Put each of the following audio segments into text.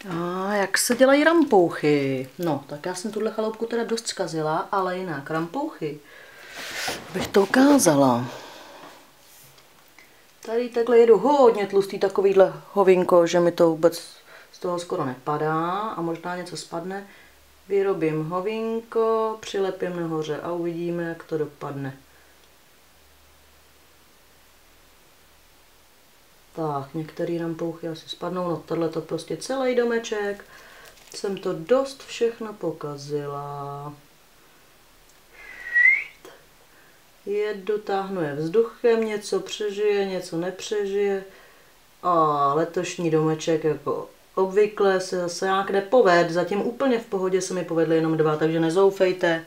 A jak se dělají rampouchy? No, tak já jsem tuhle chaloupku teda dost zkazila, ale jinak rampouchy bych to ukázala. Tady takhle jedu hodně tlustý takovýhle hovinko, že mi to vůbec z toho skoro nepadá a možná něco spadne. Vyrobím hovinko, přilepím nahoře a uvidíme, jak to dopadne. Tak, některé rampouchy asi spadnou, no tohle to prostě celý domeček. Jsem to dost všechno pokazila. Jedu, táhnu je vzduchem, něco přežije, něco nepřežije. A letošní domeček jako obvykle se zase nějak nepoved. Zatím úplně v pohodě se mi povedly jenom 2, takže nezoufejte.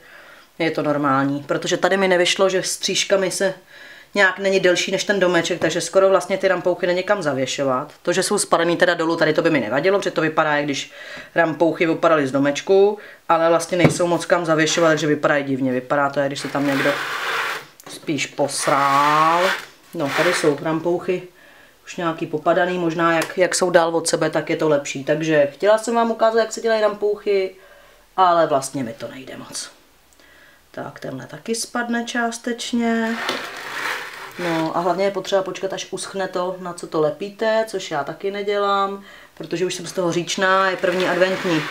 Je to normální, protože tady mi nevyšlo, že střížkami se nějak není delší než ten domeček, takže skoro vlastně ty rampouchy není kam zavěšovat. To, že jsou spadený teda dolů, tady to by mi nevadilo, protože to vypadá, jak když rampouchy vypadaly z domečku, ale vlastně nejsou moc kam zavěšovat, takže vypadají divně. Vypadá to, jak když se tam někdo spíš posrál. No, tady jsou rampouchy už nějaký popadaný, možná jak jsou dál od sebe, tak je to lepší. Takže chtěla jsem vám ukázat, jak se dělají rampouchy, ale vlastně mi to nejde moc. Tak, tenhle taky spadne částečně. No a hlavně je potřeba počkat, až uschne to, na co to lepíte, což já taky nedělám, protože už jsem z toho říčná, je první adventní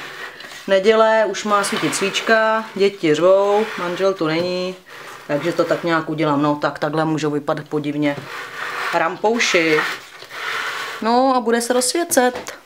neděle, už má svítit svíčka, děti řvou, manžel tu není, takže to tak nějak udělám. No tak takhle můžou vypadat podivně rampouši. No a bude se rozsvěcet.